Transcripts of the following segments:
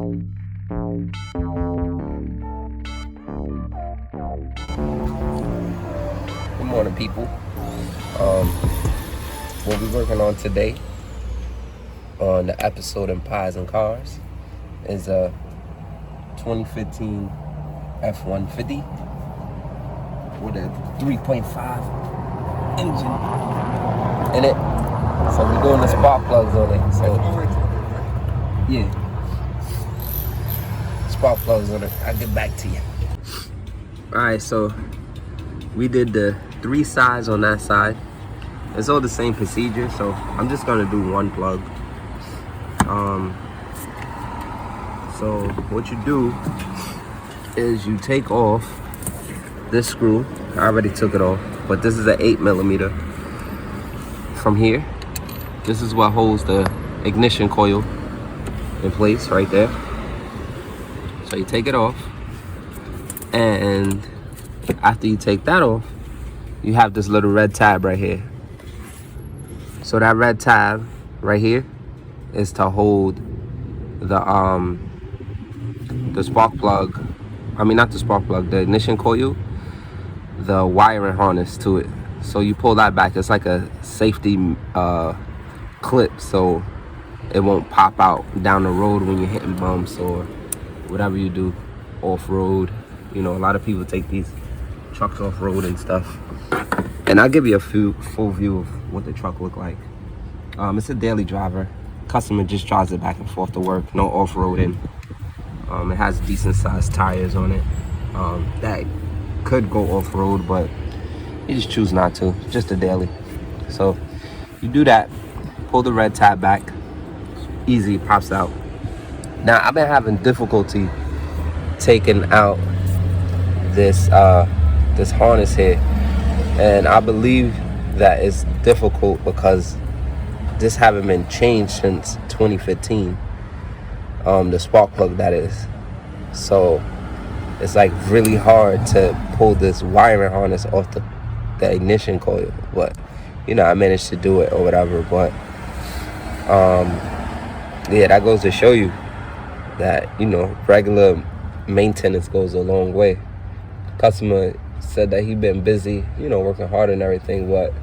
Good morning, people. What we're working on today on the episode in Pies and Cars is a 2015 F150 with a 3.5 engine in it. So we're doing the spark plugs on it. So yeah, spark plugs on it. I'll get back to you. All right, so we did the 3 sides on that side. It's all the same procedure, so I'm just gonna do 1 plug. So what you do is you take off this screw. I already took it off, but this is an 8mm. From here, this is what holds the ignition coil in place right there. So you take it off, and after you take that off, you have this little red tab right here. So that red tab right here is to hold the spark plug. I mean, not the spark plug, the ignition coil, the wiring harness to it. So you pull that back. It's like a safety clip, so it won't pop out down the road when you're hitting bumps or whatever you do off-road. You know, a lot of people take these trucks off-road and stuff. And I'll give you a full view of what the truck look like. It's a daily driver. Customer just drives it back and forth to work. No off-roading. It has decent sized tires on it. That could go off-road, but you just choose not to. Just a daily. So you do that. Pull the red tab back. Easy, it pops out. Now I've been having difficulty taking out this this harness here. And I believe that it's difficult because this haven't been changed since 2015. The spark plug, that is. So it's like really hard to pull this wiring harness off the ignition coil. But you know, I managed to do it or whatever. But yeah, that goes to show you that, you know, regular maintenance goes a long way. Customer said that he been busy, you know, working hard and everything, but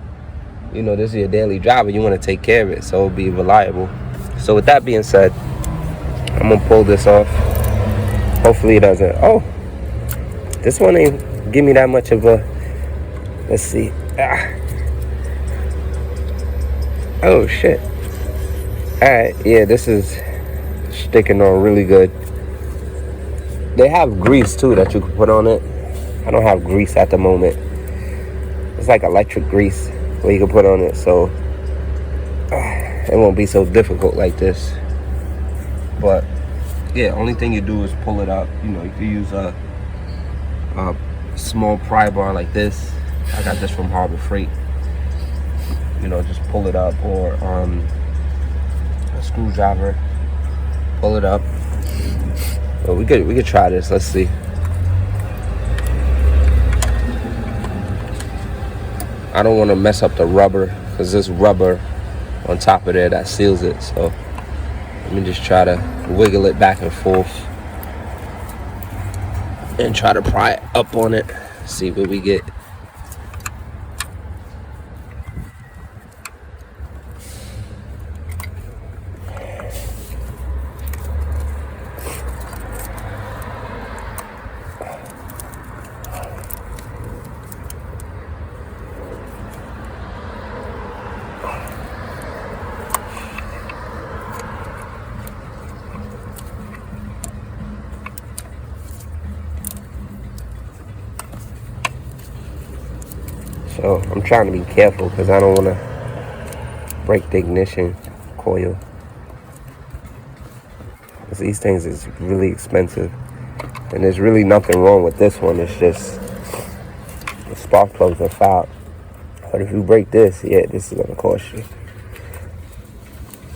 you know, this is your daily driver. You want to take care of it, so it'll be reliable. So with that being said, I'm gonna pull this off. Hopefully it doesn't. Oh, this one ain't give me that much of a. Let's see. Oh shit. All right, yeah, this is sticking on really good. They have grease too that you can put on it. I don't have grease at the moment. It's like electric grease where you can put on it, so it won't be so difficult like this. But yeah, only thing you do is pull it up. You know, you can use a small pry bar like this. I got this from Harbor Freight. You know, just pull it up, or a screwdriver. Pull it up. Well, we could try this. Let's see. I don't want to mess up the rubber, because there's rubber on top of there that seals it. So let me just try to wiggle it back and forth and try to pry it up on it. See what we get. So I'm trying to be careful because I don't want to break the ignition coil. Because these things is really expensive. And there's really nothing wrong with this one. It's just the spark plugs are foul. But if you break this, yeah, this is going to cost you.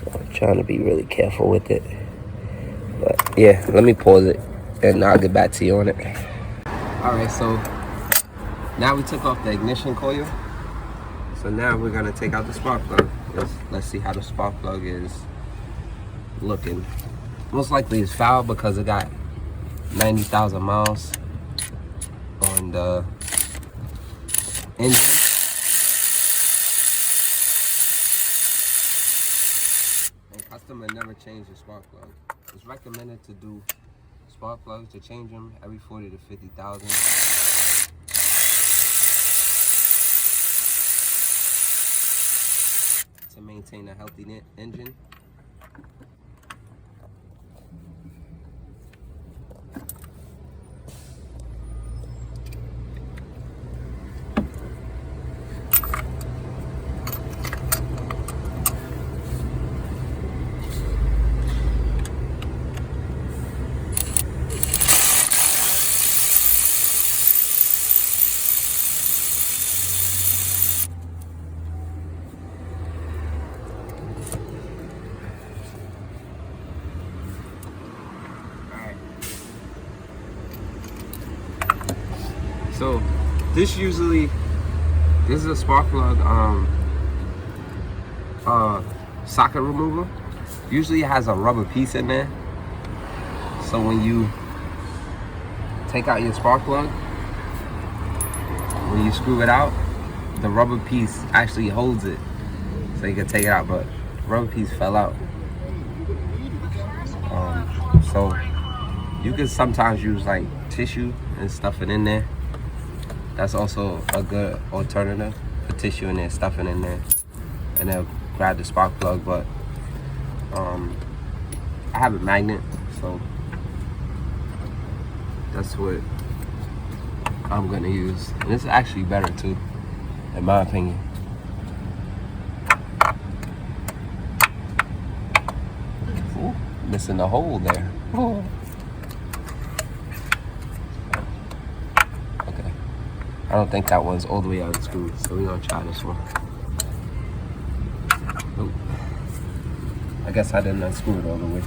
So I'm trying to be really careful with it. But yeah, let me pause it and I'll get back to you on it. Alright, so now we took off the ignition coil. So now we're gonna take out the spark plug. Let's see how the spark plug is looking. most likely it's foul because it got 90,000 miles on the engine. And customer never changed the spark plug. It's recommended to do spark plugs, to change them every 40 to 50,000. To maintain a healthy engine. So this is a spark plug socket remover. Usually it has a rubber piece in there. So when you take out your spark plug, when you screw it out, the rubber piece actually holds it. So you can take it out, but the rubber piece fell out. So you can sometimes use like tissue and stuff it in there. That's also a good alternative. Put tissue in there, stuff it in there, and then grab the spark plug. But I have a magnet, so that's what I'm gonna use. And it's actually better too, in my opinion. Ooh, missing the hole there. Ooh. I don't think that one's all the way out of the screw, so we're gonna try this one. Ooh. I guess I didn't unscrew it all the way.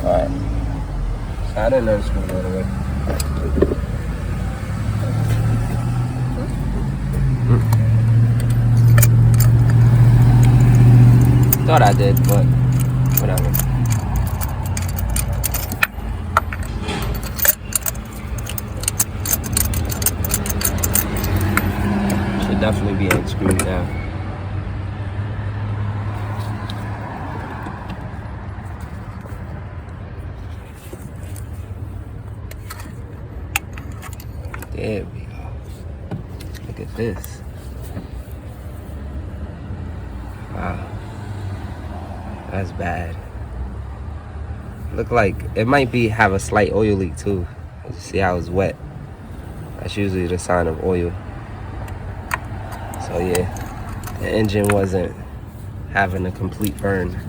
Alright. So I didn't unscrew it all the way. Thought I did, but whatever. Should definitely be unscrewed now. There we go. Look at this. Wow. That's bad. Look like it might have a slight oil leak too. You see how it's wet. That's usually the sign of oil. So yeah, the engine wasn't having a complete burn.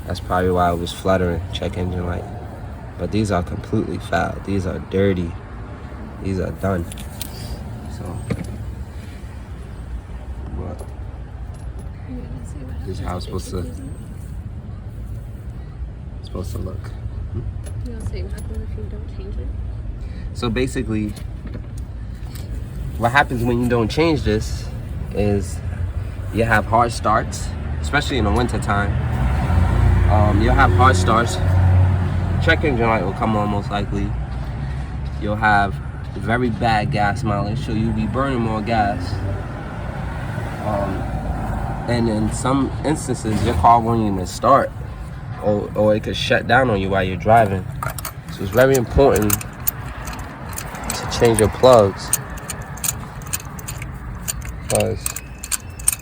That's probably why it was fluttering. Check engine light. But these are completely foul. These are dirty. These are done. So this is how it's supposed to look. You know, say what happens if you don't change it? So basically, what happens when you don't change this is you have hard starts, especially in the winter time. You'll have hard starts. Check engine light will come on most likely. You'll have very bad gas mileage, so you'll be burning more gas. And in some instances, your car won't even start, or it could shut down on you while you're driving. So it's very important to change your plugs, because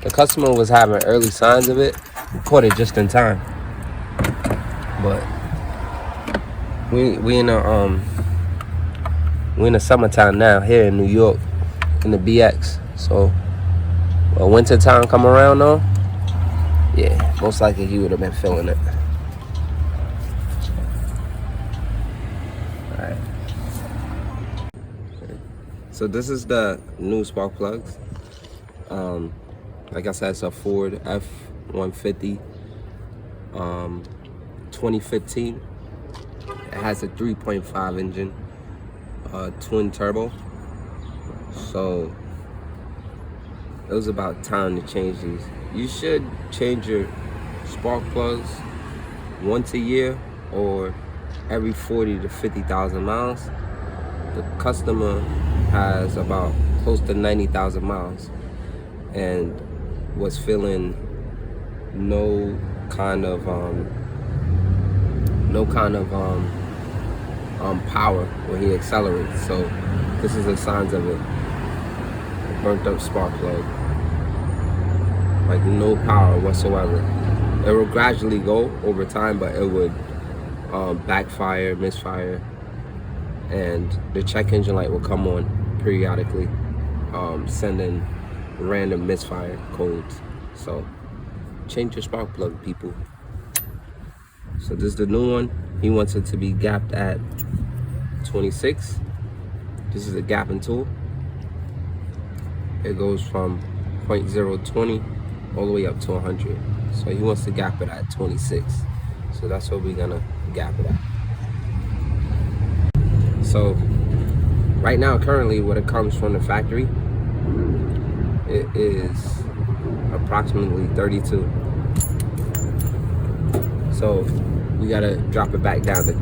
the customer was having early signs of it. We caught it just in time, but we in the summertime now here in New York in the BX. So when winter time come around though, yeah, most likely he would have been feeling it. Alright. So this is the new spark plugs. Like I said, it's a Ford F150 2015. It has a 3.5 engine, twin turbo. So it was about time to change these. You should change your spark plugs once a year or every 40 to 50,000 miles. The customer has about close to 90,000 miles and was feeling no kind of power when he accelerates. So this is the signs of it. A burnt up spark plug, like no power whatsoever. It will gradually go over time, but it would backfire, misfire, and the check engine light will come on periodically, sending random misfire codes. So change your spark plug, people. So this is the new one. He wants it to be gapped at 26. This is a gapping tool. It goes from 0.020 all the way up to 100. So he wants to gap it at 26. So that's what we're gonna gap it at. So right now, currently, what it comes from the factory, it is approximately 32. So we gotta drop it back down to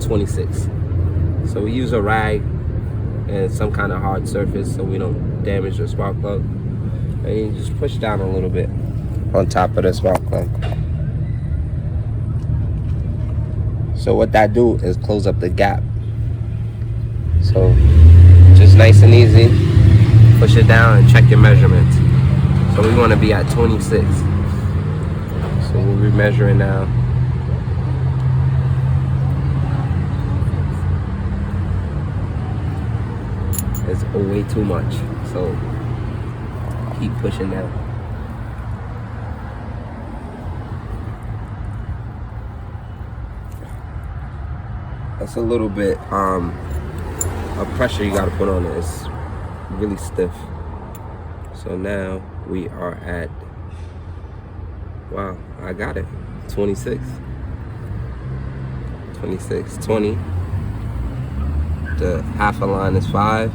26. So we use a rag and some kind of hard surface so we don't damage the spark plug. And you just push down a little bit on top of the spark plug. So what that do is close up the gap. So just nice and easy, push it down and check your measurements. So we want to be at 26. So we'll be measuring now. It's way too much, so keep pushing down. That's a little bit of pressure you gotta put on it. It's really stiff. So now we are at, wow, I got it, 26. 26, 20. The half a line is 5.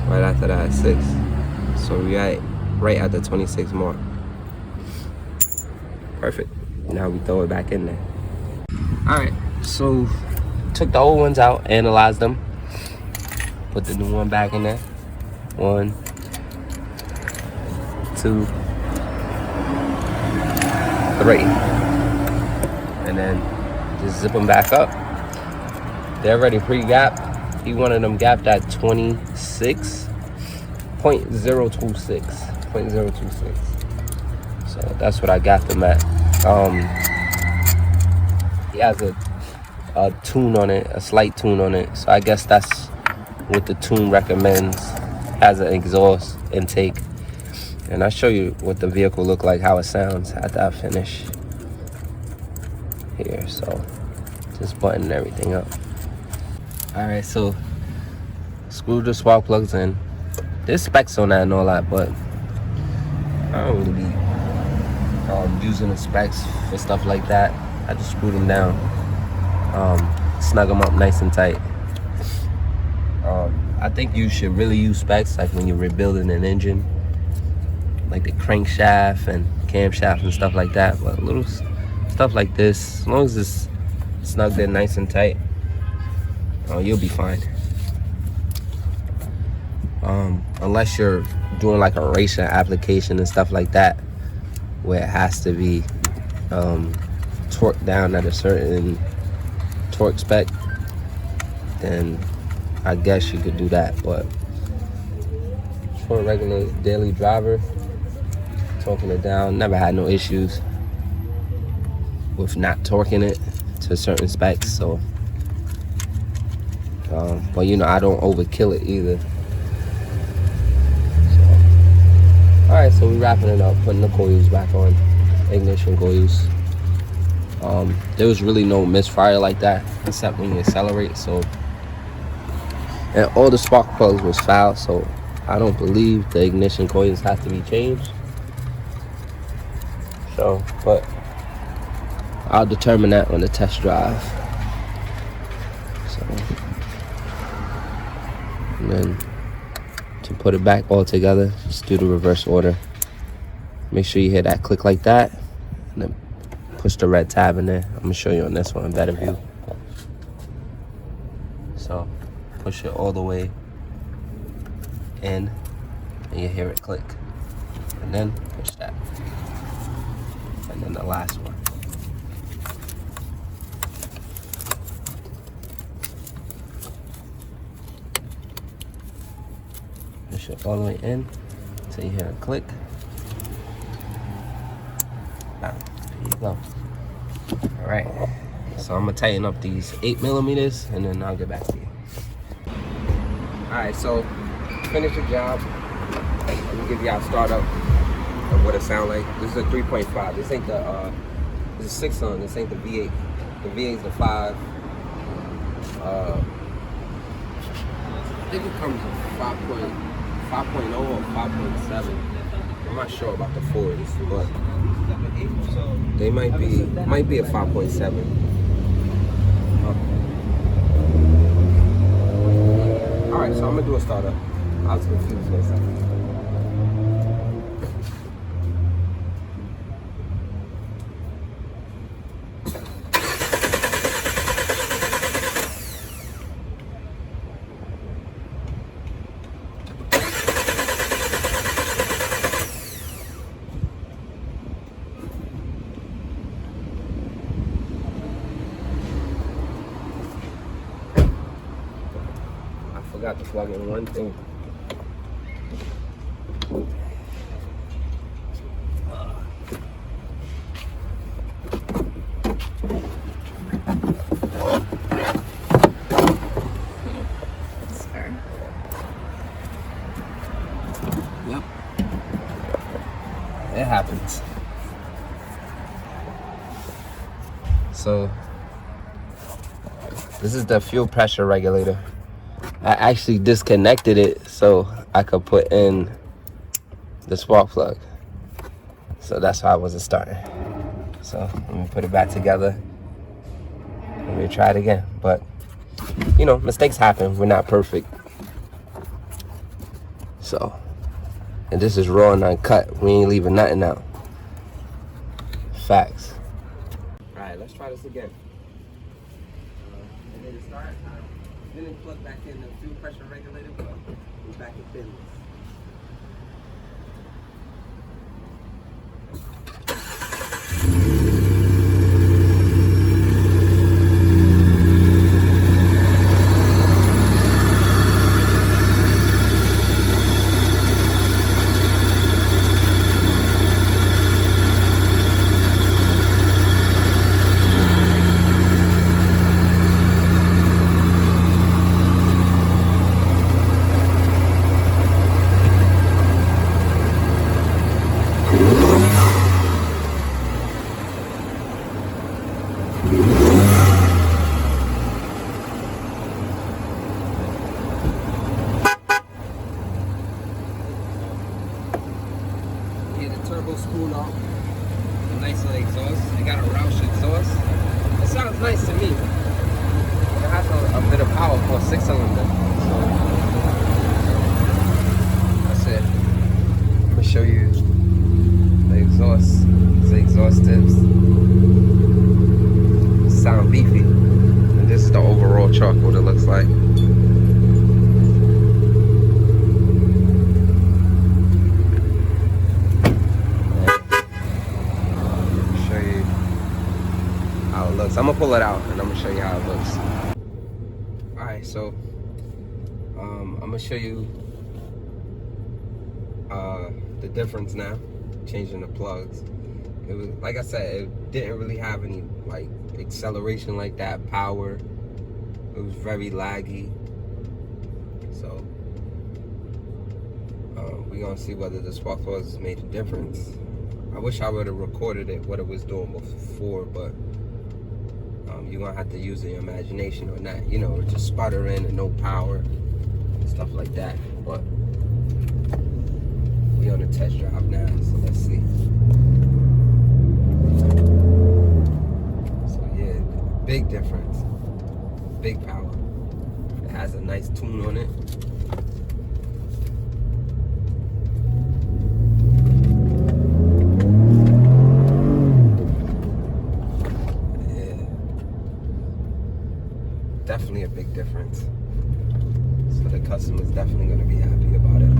Right after that, 6. So we right at the 26 mark. Perfect. Now we throw it back in there. All right, so took the old ones out, analyzed them, put the new one back in there. 1, 2, 3, and then just zip them back up. They're already pre-gapped. He wanted them gapped at 26.026. So that's what I got them at. He has a tune on it, a slight tune on it. So I guess that's what the tune recommends. Has an exhaust intake. And I'll show you what the vehicle look like, how it sounds after I finish here. So just button everything up. All right, so screw the spark plugs in. There's specs on that and all that, but I don't really be using the specs for stuff like that. I just screw them down, snug them up nice and tight. I think you should really use specs like when you're rebuilding an engine, like the crankshaft and camshaft and stuff like that. But little stuff like this, as long as it's snugged in nice and tight, you'll be fine. Unless you're doing like a racing application and stuff like that, where it has to be torqued down at a certain torque spec, then I guess you could do that. But for a regular daily driver, torquing it down, never had no issues with not torquing it to certain specs. So but you know, I don't overkill it either. So, all right, so we're wrapping it up, putting the coils back on, ignition coils. There was really no misfire like that except when you accelerate. So, and all the spark plugs was foul, so I don't believe the ignition coils have to be changed. So, but I'll determine that on the test drive. So And then to put it back all together, just do the reverse order. Make sure you hear that click like that, and then push the red tab in there. I'm gonna show you on this one, better view. So push it all the way in, and you hear it click. And then push that. And then the last one. Push it all the way in until you hear it click. Now, there you go. All right. So I'm gonna tighten up these 8mm, and then I'll get back to you. All right. So finish your job. Let me give y'all a startup of what it sound like. This is a 3.5. This ain't the this is 6-cylinder. This ain't the V8. The V8 is the 5. I think it comes with 5.0 or 5.7. I'm not sure about the Fords, but they might be a 5.7. All right, so I'm gonna do a startup. I was confused for a second. Forgot to plug in one thing. Sir. Yep. It happens. So this is the fuel pressure regulator. I actually disconnected it so I could put in the spark plug. So that's why I wasn't starting. So let me put it back together. Let me try it again. But, you know, mistakes happen. We're not perfect. So, and this is raw and uncut. We ain't leaving nothing out. Facts. All right, let's try this again. And then start. Then plug back in the fuel pressure regulator, but we're back in business. Turbo spoon off. A nice little exhaust. It got a Roush exhaust. It sounds nice to me. It has a bit of power for a 6-cylinder. So that's it. I'm gonna show you the exhaust. The exhaust tips. Sound beefy. And this is the overall truck, what it looks like. I'm gonna pull it out and I'm gonna show you how it looks. All right, so I'm gonna show you the difference now, changing the plugs. It was, like I said, it didn't really have any like acceleration like that, power. It was very laggy. So we're gonna see whether the spark plugs made a difference. I wish I would have recorded it, what it was doing before, but you're gonna have to use your imagination on that, you know, just sputtering and no power and stuff like that. But we on a test drive now, so let's see. So yeah, big difference, big power. It has a nice tune on it. customer's definitely going to be happy about it.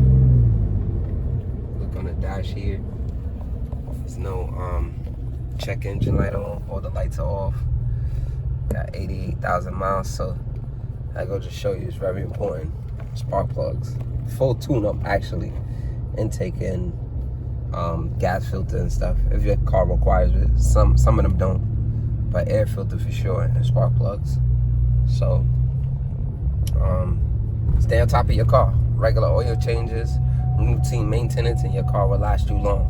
Look on the dash here. There's no check engine light on. All the lights are off. Got 88,000 miles, so I go just show you it's very important. Spark plugs, full tune-up actually, intake and gas filter and stuff if your car requires it. Some of them don't, but air filter for sure and spark plugs. So stay on top of your car. Regular oil changes, routine maintenance, and your car will last you long.